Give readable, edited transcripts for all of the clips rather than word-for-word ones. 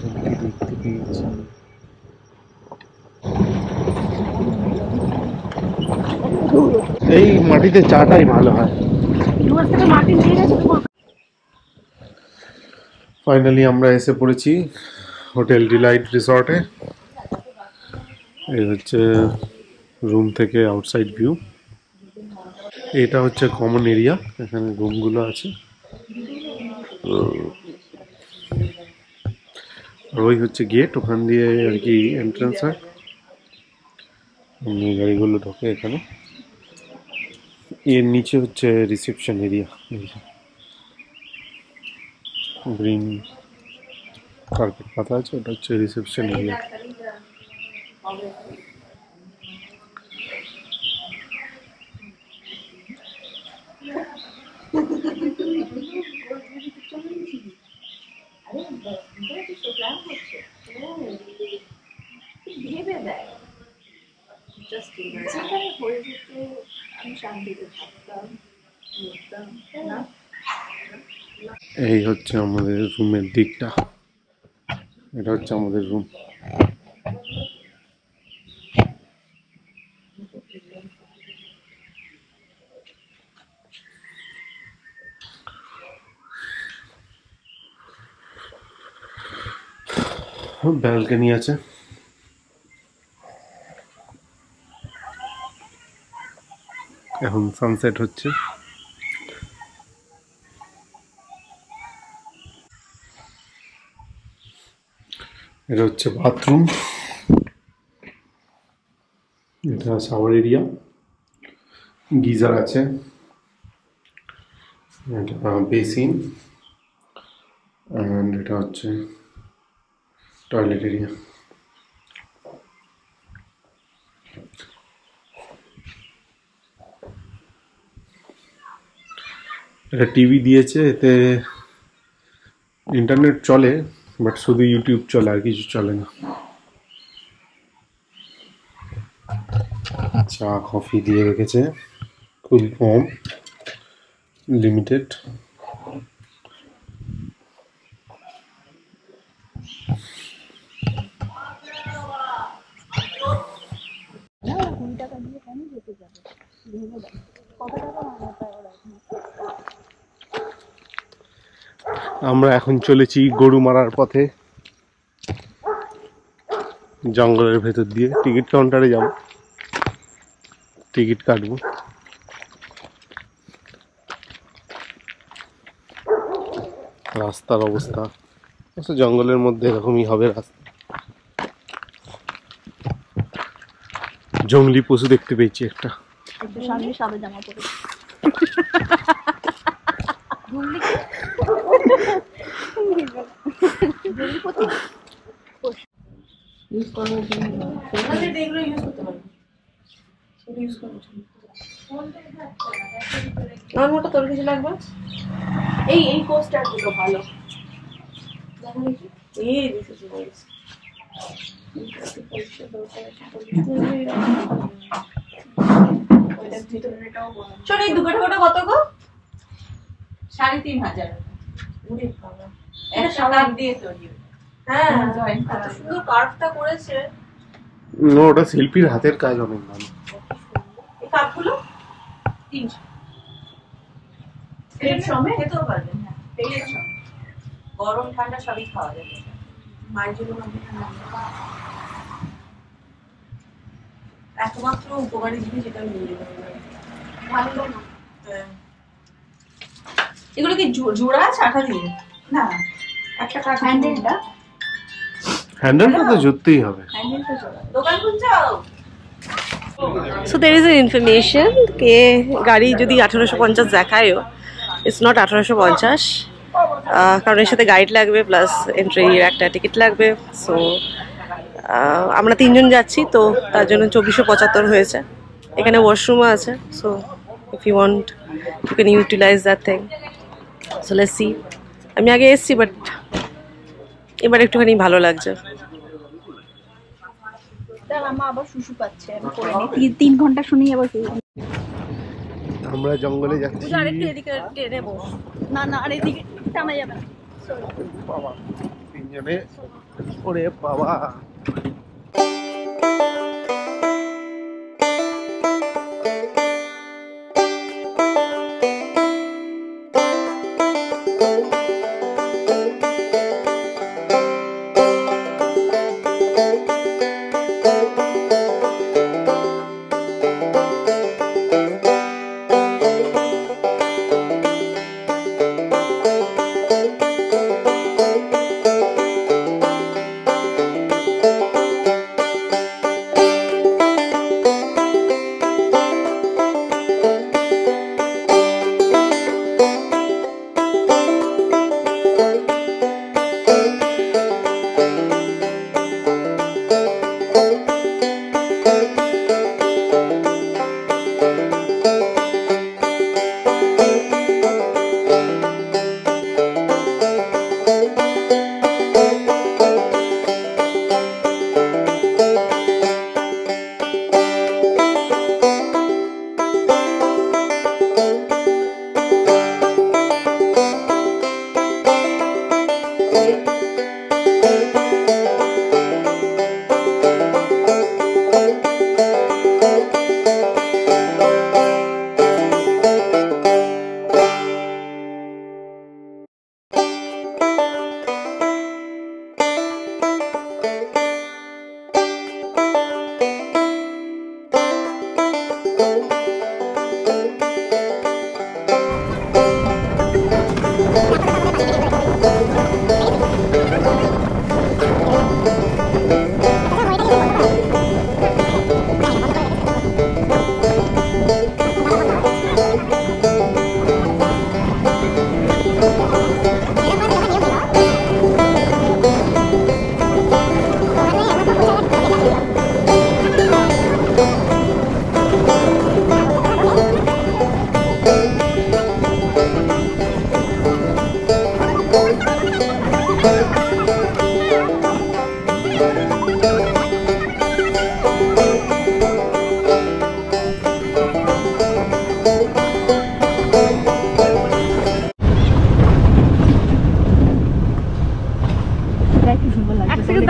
একজনকে দেখতে পেয়েছি। এই মাটিতে চাটাই ভালো হয়। ফাইনালি আমরা এসে পড়েছি হোটেল ডিলাইট রিসর্টে। এই হচ্ছে রুম থেকে আউটসাইড ভিউ। এটা হচ্ছে কমন এরিয়া, এখানে রুমগুলো আছে। আর ওই হচ্ছে গেট, ওখান দিয়ে আর কি এন্ট্রান্স হয়, গাড়িগুলো ঢোকে এখানে। এর নিচে হচ্ছে রিসেপশন এরিয়া, গ্রিন কার্পেট পাতা আছে, ওটা হচ্ছে রিসেপশন এরিয়া। এই হচ্ছে আমাদের রুমের দিকটা, এটা হচ্ছে আমাদের রুম। ব্যালকনি আছে। এখন সানসেট হচ্ছে। এটা হচ্ছে বাথরুম, এটা শাওয়ার এরিয়া, গিজার আছে, এটা বেসিন, অ্যান্ড এটা হচ্ছে টয়লেট এরিয়া। এটা টিভি দিয়েছে, এতে ইন্টারনেট চলে, বাট শুধু ইউটিউব চলে, আর কিছু চলে না। চা কফি দিয়ে রেখেছে, খুবই কম, লিমিটেড। আমরা এখন চলেছি গরু মারার পথে, জঙ্গলের ভেতর দিয়ে। টিকিট কাউন্টারে যাব, টিকিট কাটবো। রাস্তার অবস্থা জঙ্গলের মধ্যে এরকমই হবে রাস্তা। জঙ্গলি পশু দেখতে পেয়েছি একটা। সাদা জামা পরে তোর কিছু লাগবে? এই পোস্টার গুলো ভালো। এই দুটো কত গো? 3500। এটা সালাদ দিয়ে তৈরি। হ্যাঁ, কত সুন্দর কার্ভটা করেছে। ওটা শিল্পীর হাতের কাজ, অনেক ভালো। এই কাপগুলো 300। এর সময় খেতেও পারবেন। হ্যাঁ, তেলের সময় গরম ঠান্ডা সবই খাওয়া যাবে। মায়ের জন্য একমাত্র উপকারী জিনিস যেটা মিলে ভালো না। এগুলো কি জোড়া ছাকা দিয়ে? না, একটা কাঠ হ্যান্ডেলটা। হ্যান্ডেলটা তো জুড়তেই হবে। হ্যান্ডেলটা জোড়া। দোকান খুঁজছো? So there is an information কে গাড়ি যদি 1850 দেখায়ও, ইটস নট 1850, কারণ এর সাথে গাইড লাগবে, প্লাস এন্ট্রির একটা টিকিট লাগবে। সো আমরা 3 জন যাচ্ছি, তো তার জন্য 2475 হয়েছে। এখানে ওয়াশরুমও আছে, so if you want you can utilise that thing. So let's see. আমি আগে এসেছি, বাট এবার একটুখানি ভালো লাগছে। আবার শুশু পাচ্ছে, 3 ঘন্টা শুনি আবার। আমরা জঙ্গলে যাচ্ছি। আরেকটু এদিকে টেনে বস। না না, আর এদিকে টানা যাবে না। বাবা 3 তিনজনে। ওরে বাবা,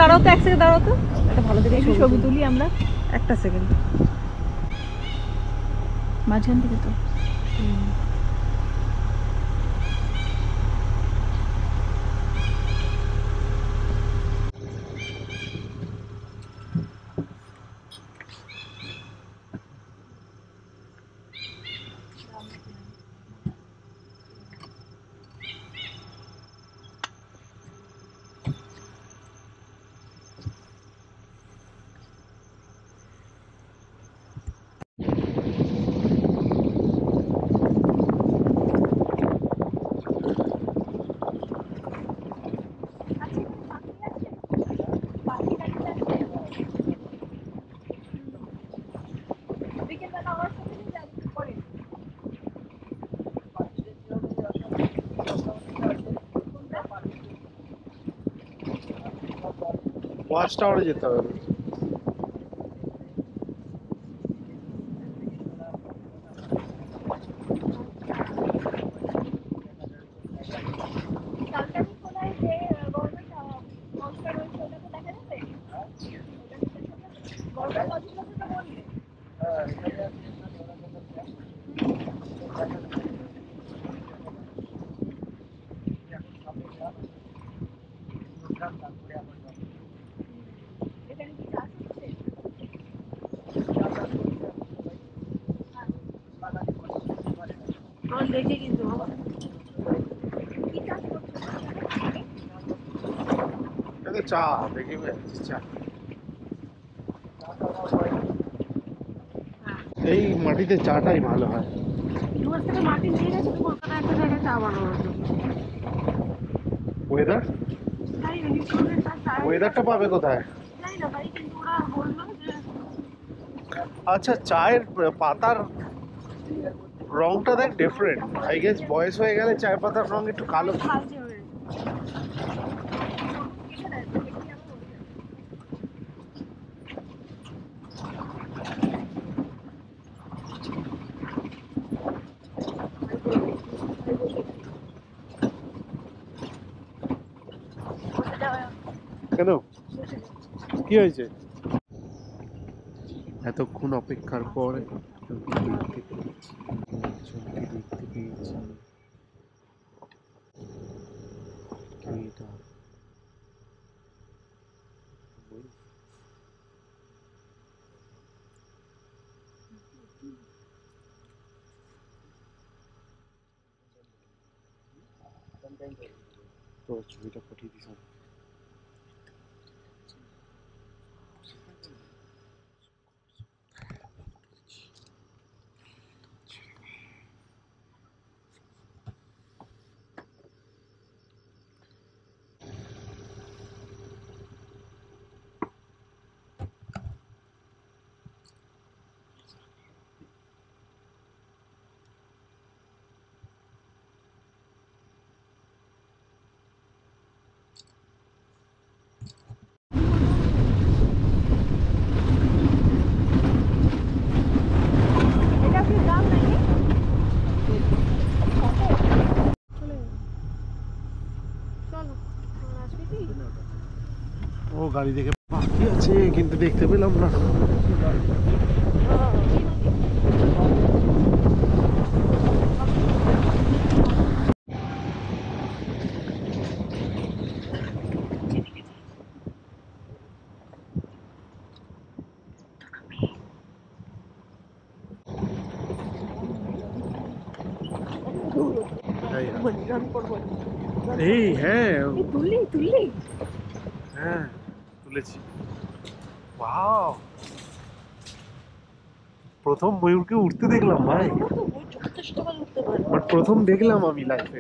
দাঁড়াও তো, এক সেকেন্ড দাঁড়াও তো, একটা ভালো দেখে ছবি তুলি আমরা। একটা সেকেন্ড, মাঝখান থেকে তো। ওয়াচ টাওয়ারে যেতে হবে। দেখে কিন্তু চা দেখি চা, এই মাটিতে চাটাই ভালো হয়। মাটি নিয়ে গেছে কলকাতা একটা জায়গায় চা বানানোর জন্য। ওয়েদার, ওয়েদারটা পাবে কোথায়? আচ্ছা, চায়ের পাতার রংটা দেখ ডিফারেন্ট। আই গেস বয়স হয়ে গেলে চায়ের পাতার রং একটু কালো। কেন কি হয়েছে? এতক্ষণ অপেক্ষার পর দেখতে পেয়েছি। তো ছবিটা পাঠিয়ে দিস। ও গাড়ি দেখে বাকি আছে কিন্তু দেখতে পেলাম না। এই হ্যাঁ হ্যাঁ তুলেছি। ওয়াও, প্রথম ময়ূরকে উঠতে দেখলাম ভাই, বাট প্রথম দেখলাম আমি লাইফে।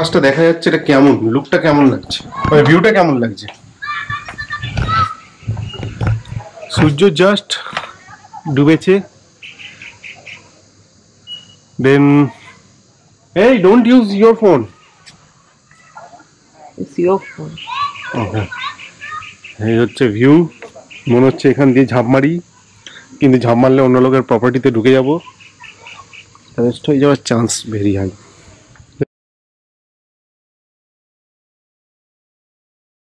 আকাশটা দেখা যাচ্ছে, এটা কেমন, লুকটা কেমন লাগছে, মানে ভিউটা কেমন লাগছে। সূর্য জাস্ট ডুবেছে। দেন এই don't use your phone, it's your phone. Okay, এই হচ্ছে ভিউ। মনে হচ্ছে এখান দিয়ে ঝাঁপ মারি, কিন্তু ঝাঁপ মারলে অন্য লোকের প্রপার্টিতে ঢুকে যাবো, অ্যারেস্ট হয়ে যাওয়ার চান্স ভেরি হাই।